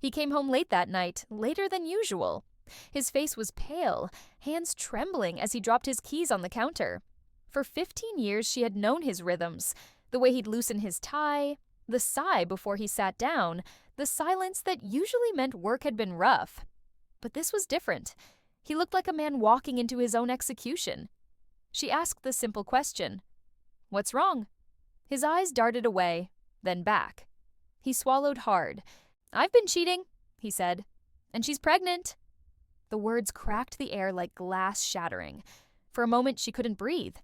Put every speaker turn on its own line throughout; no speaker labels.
He came home late that night, later than usual. His face was pale, hands trembling as he dropped his keys on the counter. For 15 years she had known his rhythms, the way he'd loosen his tie, the sigh before he sat down, the silence that usually meant work had been rough. But this was different. He looked like a man walking into his own execution. She asked the simple question, "What's wrong?" His eyes darted away, then back. He swallowed hard. "I've been cheating," he said, "and she's pregnant." The words cracked the air like glass shattering. For a moment she couldn't breathe.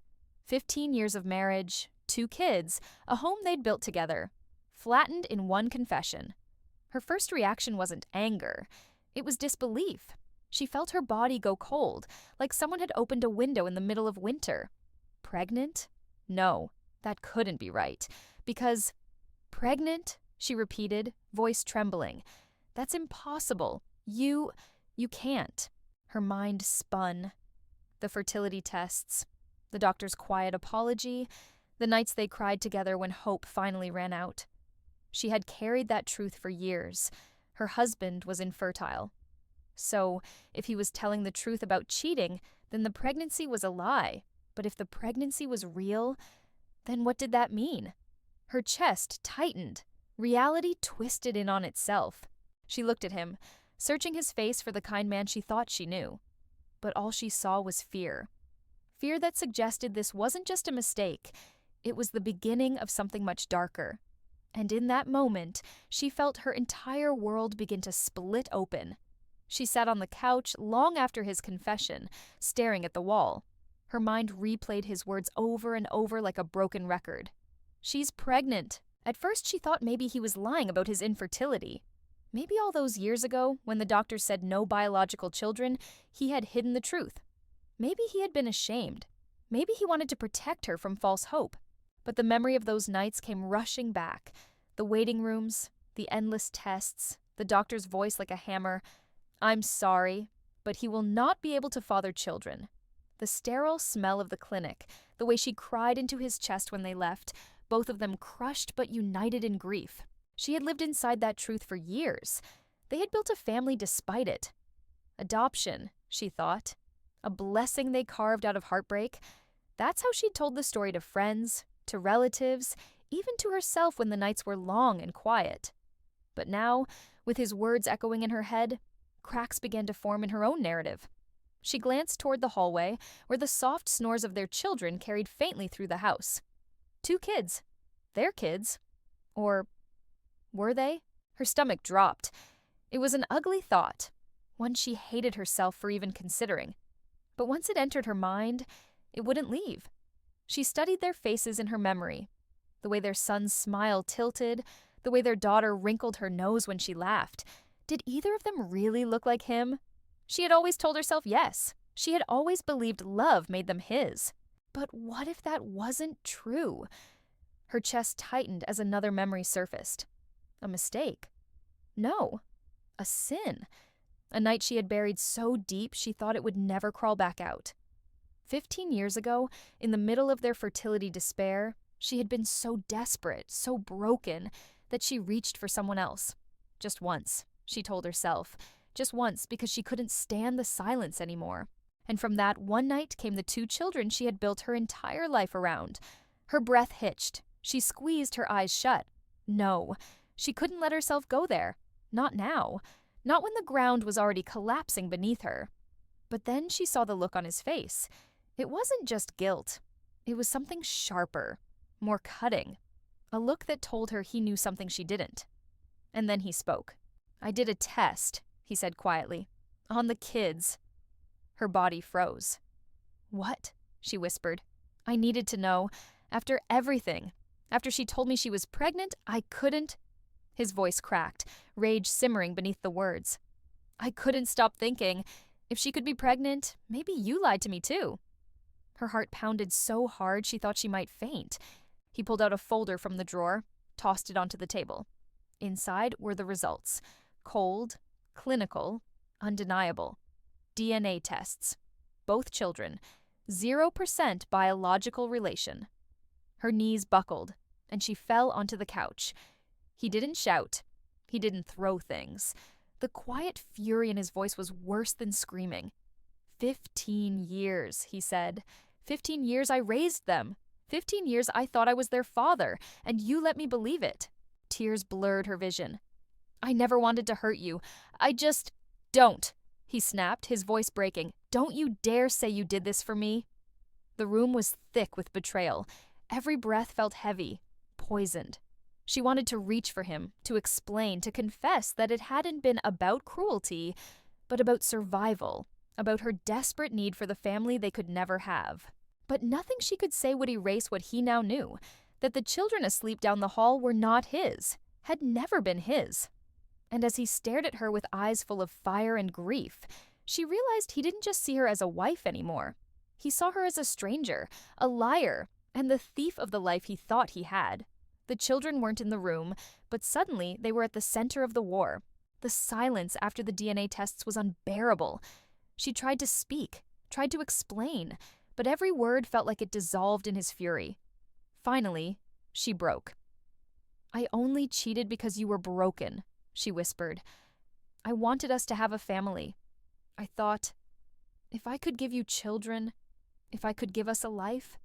15 years of marriage, 2 kids, a home they'd built together, flattened in one confession. Her first reaction wasn't anger. It was disbelief. She felt her body go cold, like someone had opened a window in the middle of winter. Pregnant? No, that couldn't be right. Because, pregnant? She repeated, voice trembling. That's impossible. You can't. Her mind spun. The fertility tests, the doctor's quiet apology, the nights they cried together when hope finally ran out. She had carried that truth for years. Her husband was infertile. So, if he was telling the truth about cheating, then the pregnancy was a lie. But if the pregnancy was real, then what did that mean? Her chest tightened. Reality twisted in on itself. She looked at him, searching his face for the kind man she thought she knew. But all she saw was fear. Fear that suggested this wasn't just a mistake. It was the beginning of something much darker. And in that moment, she felt her entire world begin to split open. She sat on the couch long after his confession, staring at the wall. Her mind replayed his words over and over like a broken record. She's pregnant. At first she thought maybe he was lying about his infertility. Maybe all those years ago, when the doctor said no biological children, he had hidden the truth. Maybe he had been ashamed. Maybe he wanted to protect her from false hope. But the memory of those nights came rushing back. The waiting rooms, the endless tests, the doctor's voice like a hammer. "I'm sorry, but he will not be able to father children." The sterile smell of the clinic, the way she cried into his chest when they left, both of them crushed but united in grief. She had lived inside that truth for years. They had built a family despite it. Adoption, she thought. A blessing they carved out of heartbreak. That's how she'd told the story to friends, to relatives, even to herself when the nights were long and quiet. But now, with his words echoing in her head, cracks began to form in her own narrative. She glanced toward the hallway, where the soft snores of their children carried faintly through the house. 2 kids. Their kids. Or were they? Her stomach dropped. It was an ugly thought, one she hated herself for even considering. But once it entered her mind, it wouldn't leave. She studied their faces in her memory. The way their son's smile tilted, the way their daughter wrinkled her nose when she laughed. Did either of them really look like him? She had always told herself yes. She had always believed love made them his. But what if that wasn't true? Her chest tightened as another memory surfaced. A mistake? No. A sin. A night she had buried so deep she thought it would never crawl back out. 15 years ago, in the middle of their fertility despair, she had been so desperate, so broken, that she reached for someone else. Just once, she told herself. Just once, because she couldn't stand the silence anymore. And from that one night came the 2 children she had built her entire life around. Her breath hitched. She squeezed her eyes shut. No, she couldn't let herself go there. Not now. Not when the ground was already collapsing beneath her. But then she saw the look on his face. It wasn't just guilt. It was something sharper, more cutting. A look that told her he knew something she didn't. And then he spoke. "I did a test," he said quietly. "On the kids." Her body froze. "What?" she whispered. "I needed to know. After everything. After she told me she was pregnant, I couldn't—" His voice cracked, rage simmering beneath the words. "I couldn't stop thinking, if she could be pregnant, maybe you lied to me too." Her heart pounded so hard she thought she might faint. He pulled out a folder from the drawer, tossed it onto the table. Inside were the results. Cold, clinical, undeniable. DNA tests. Both children. 0% biological relation. Her knees buckled, and she fell onto the couch. He didn't shout. He didn't throw things. The quiet fury in his voice was worse than screaming. 15 years, he said. 15 years I raised them. 15 years I thought I was their father, and you let me believe it. Tears blurred her vision. I never wanted to hurt you. I just... Don't, he snapped, his voice breaking. Don't you dare say you did this for me. The room was thick with betrayal. Every breath felt heavy, poisoned. She wanted to reach for him, to explain, to confess that it hadn't been about cruelty, but about survival, about her desperate need for the family they could never have. But nothing she could say would erase what he now knew, that the children asleep down the hall were not his, had never been his. And as he stared at her with eyes full of fire and grief, she realized he didn't just see her as a wife anymore. He saw her as a stranger, a liar, and the thief of the life he thought he had. The children weren't in the room, but suddenly they were at the center of the war. The silence after the DNA tests was unbearable. She tried to speak, tried to explain, but every word felt like it dissolved in his fury. Finally, she broke. I only cheated because you were broken, she whispered. I wanted us to have a family. I thought, if I could give you children, if I could give us a life,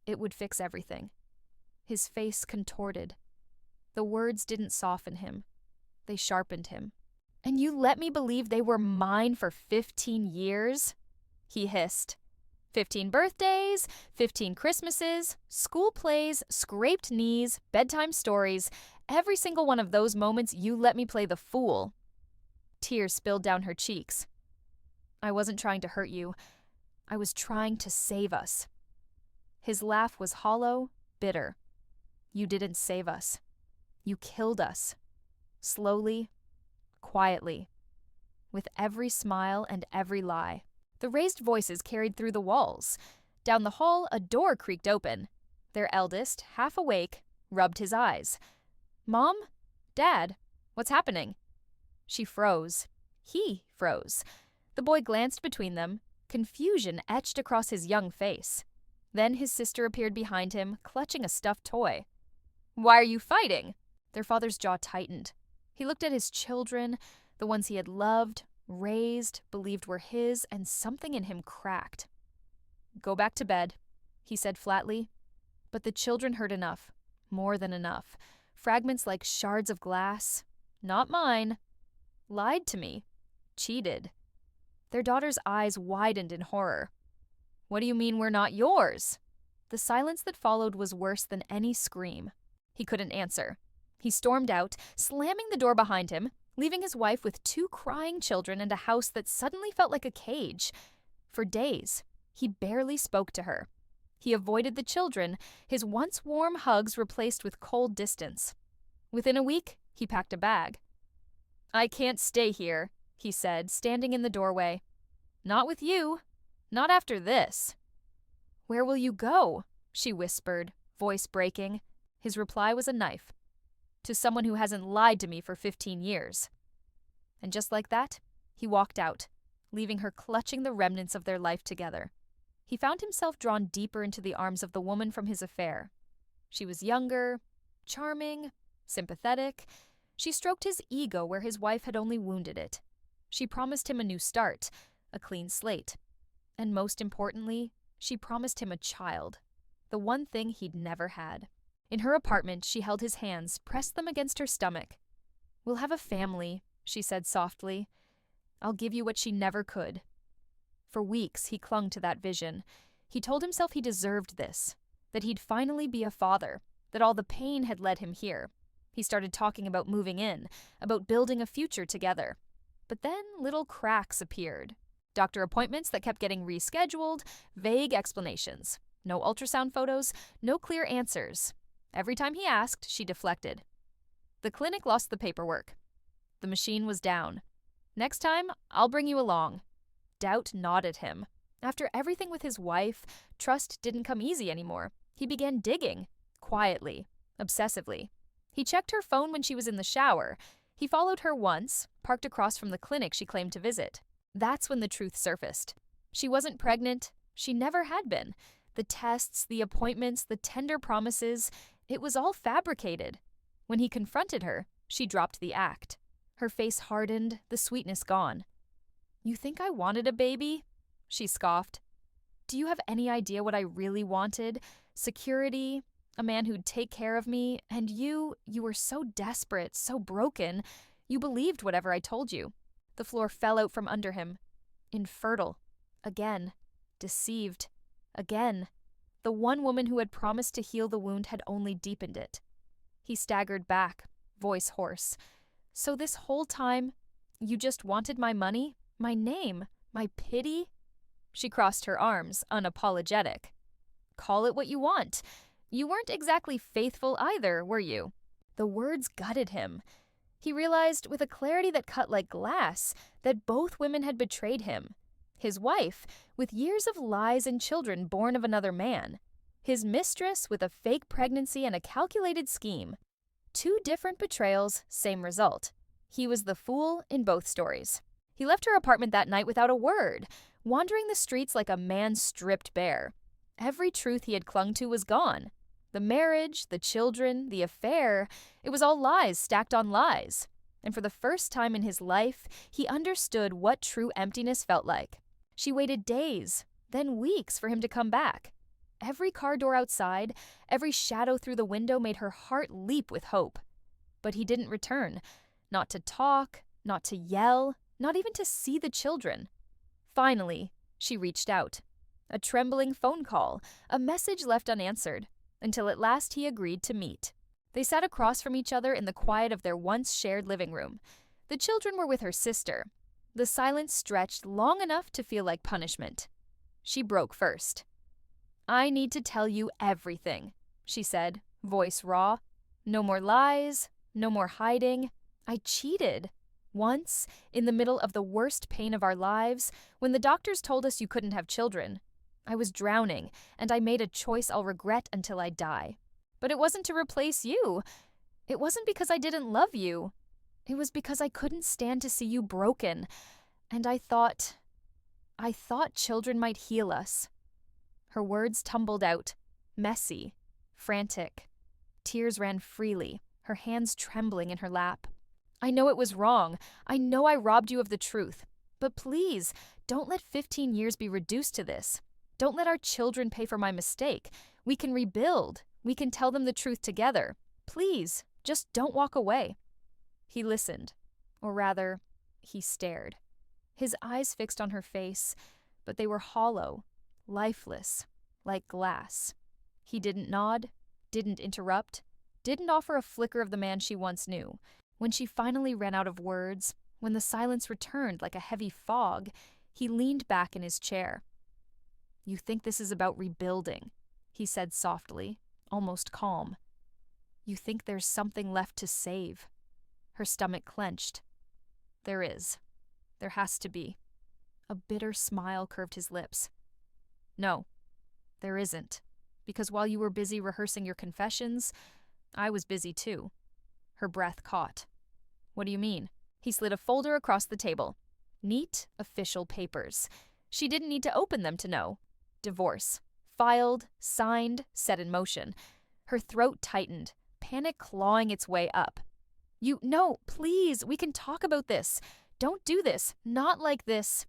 it would fix everything. His face contorted. The words didn't soften him. They sharpened him. And you let me believe they were mine for 15 years? He hissed. 15 birthdays, 15 Christmases, school plays, scraped knees, bedtime stories. Every single one of those moments you let me play the fool. Tears spilled down her cheeks. I wasn't trying to hurt you. I was trying to save us. His laugh was hollow, bitter. You didn't save us. You killed us. Slowly, quietly, with every smile and every lie. The raised voices carried through the walls. Down the hall, a door creaked open. Their eldest, half awake, rubbed his eyes. Mom? Dad? What's happening? She froze. He froze. The boy glanced between them. Confusion etched across his young face. Then his sister appeared behind him, clutching a stuffed toy. Why are you fighting? Their father's jaw tightened. He looked at his children, the ones he had loved, raised, believed were his, and something in him cracked. Go back to bed, he said flatly. But the children heard enough, more than enough. Fragments like shards of glass. Not mine. Lied to me. Cheated. Their daughter's eyes widened in horror. What do you mean we're not yours? The silence that followed was worse than any scream. He couldn't answer. He stormed out, slamming the door behind him, leaving his wife with 2 crying children and a house that suddenly felt like a cage. For days, he barely spoke to her. He avoided the children, his once warm hugs replaced with cold distance. Within a week, he packed a bag. I can't stay here, he said, standing in the doorway. Not with you. Not after this. Where will you go? She whispered, voice breaking. His reply was a knife. To someone who hasn't lied to me for 15 years. And just like that, he walked out, leaving her clutching the remnants of their life together. He found himself drawn deeper into the arms of the woman from his affair. She was younger, charming, sympathetic. She stroked his ego where his wife had only wounded it. She promised him a new start, a clean slate. And most importantly, she promised him a child, the one thing he'd never had. In her apartment, she held his hands, pressed them against her stomach. We'll have a family, she said softly. I'll give you what she never could. For weeks, he clung to that vision. He told himself he deserved this, that he'd finally be a father, that all the pain had led him here. He started talking about moving in, about building a future together. But then little cracks appeared. Doctor appointments that kept getting rescheduled, vague explanations. No ultrasound photos, no clear answers. Every time he asked, she deflected. The clinic lost the paperwork. The machine was down. Next time, I'll bring you along. Doubt gnawed at him. After everything with his wife, trust didn't come easy anymore. He began digging, quietly, obsessively. He checked her phone when she was in the shower. He followed her once, parked across from the clinic she claimed to visit. That's when the truth surfaced. She wasn't pregnant. She never had been. The tests, the appointments, the tender promises, it was all fabricated. When he confronted her, She dropped the act. Her face hardened, the sweetness gone. "You think I wanted a baby?" She scoffed. "Do you have any idea what I really wanted? Security, a man who'd take care of me, and you were so desperate, so broken, you believed whatever I told you." The floor fell out from under him. Infertile. Again. Deceived. Again. The one woman who had promised to heal the wound had only deepened it. He staggered back, voice hoarse. "So this whole time, you just wanted my money? My name? My pity?" She crossed her arms, unapologetic. "Call it what you want. You weren't exactly faithful either, were you?" The words gutted him. He realized, with a clarity that cut like glass, that both women had betrayed him. His wife, with years of lies and children born of another man. His mistress, with a fake pregnancy and a calculated scheme. 2 different betrayals, same result. He was the fool in both stories. He left her apartment that night without a word, wandering the streets like a man stripped bare. Every truth he had clung to was gone. The marriage, the children, the affair, it was all lies stacked on lies. And for the first time in his life, he understood what true emptiness felt like. She waited days, then weeks for him to come back. Every car door outside, every shadow through the window made her heart leap with hope. But he didn't return. Not to talk, not to yell, not even to see the children. Finally, she reached out. A trembling phone call, a message left unanswered, until at last he agreed to meet. They sat across from each other in the quiet of their once shared living room. The children were with her sister. The silence stretched long enough to feel like punishment. She broke first. "I need to tell you everything," she said, voice raw. "No more lies, no more hiding. I cheated. Once, in the middle of the worst pain of our lives, when the doctors told us you couldn't have children. I was drowning, and I made a choice I'll regret until I die. But it wasn't to replace you. It wasn't because I didn't love you. It was because I couldn't stand to see you broken. And I thought children might heal us." Her words tumbled out, messy, frantic. Tears ran freely, her hands trembling in her lap. "I know it was wrong. I know I robbed you of the truth. But please, don't let 15 years be reduced to this. Don't let our children pay for my mistake. We can rebuild. We can tell them the truth together. Please, just don't walk away." He listened, or rather, he stared. His eyes fixed on her face, but they were hollow, lifeless, like glass. He didn't nod, didn't interrupt, didn't offer a flicker of the man she once knew. When she finally ran out of words, when the silence returned like a heavy fog, he leaned back in his chair. "You think this is about rebuilding," he said softly, almost calm. "You think there's something left to save." Her stomach clenched. "There is. There has to be." A bitter smile curved his lips. "No, there isn't. Because while you were busy rehearsing your confessions, I was busy too." Her breath caught. "What do you mean?" He slid a folder across the table. Neat, official papers. She didn't need to open them to know. Divorce. Filed, signed, set in motion. Her throat tightened, panic clawing its way up. No, please, we can talk about this. Don't do this. Not like this."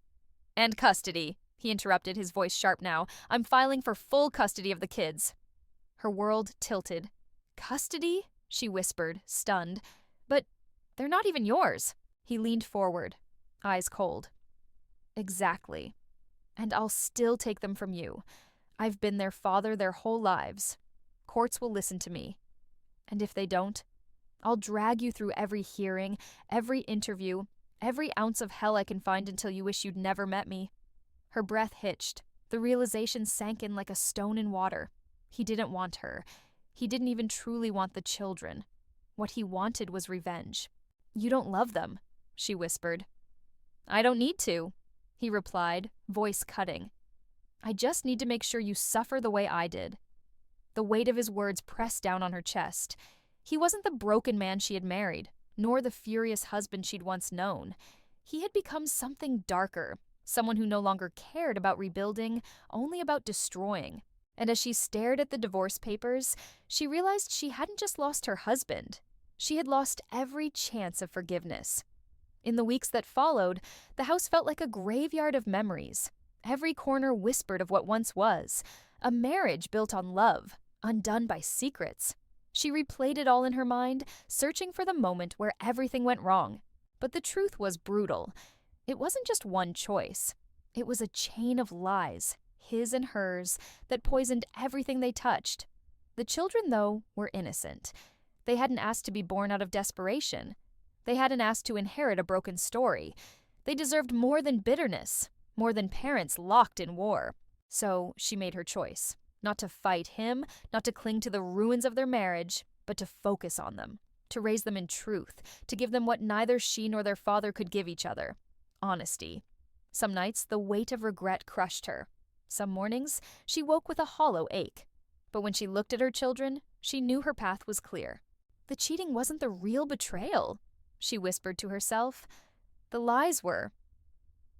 "And custody," he interrupted, his voice sharp now. "I'm filing for full custody of the kids." Her world tilted. "Custody?" she whispered, stunned. "But they're not even yours." He leaned forward, eyes cold. "Exactly. And I'll still take them from you. I've been their father their whole lives. Courts will listen to me. And if they don't, I'll drag you through every hearing, every interview, every ounce of hell I can find until you wish you'd never met me." Her breath hitched. The realization sank in like a stone in water. He didn't want her. He didn't even truly want the children. What he wanted was revenge. "You don't love them," she whispered. "I don't need to," he replied, voice cutting. "I just need to make sure you suffer the way I did." The weight of his words pressed down on her chest. He wasn't the broken man she had married, nor the furious husband she'd once known. He had become something darker, someone who no longer cared about rebuilding, only about destroying. And as she stared at the divorce papers, she realized she hadn't just lost her husband. She had lost every chance of forgiveness. In the weeks that followed, the house felt like a graveyard of memories. Every corner whispered of what once was, a marriage built on love, undone by secrets. She replayed it all in her mind, searching for the moment where everything went wrong. But the truth was brutal. It wasn't just one choice. It was a chain of lies, his and hers, that poisoned everything they touched. The children, though, were innocent. They hadn't asked to be born out of desperation. They hadn't asked to inherit a broken story. They deserved more than bitterness, more than parents locked in war. So she made her choice. Not to fight him, not to cling to the ruins of their marriage, but to focus on them, to raise them in truth, to give them what neither she nor their father could give each other: honesty. Some nights, the weight of regret crushed her. Some mornings, she woke with a hollow ache. But when she looked at her children, she knew her path was clear. The cheating wasn't the real betrayal, she whispered to herself. The lies were.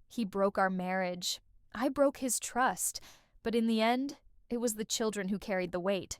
He broke our marriage. I broke his trust. But in the end, it was the children who carried the weight.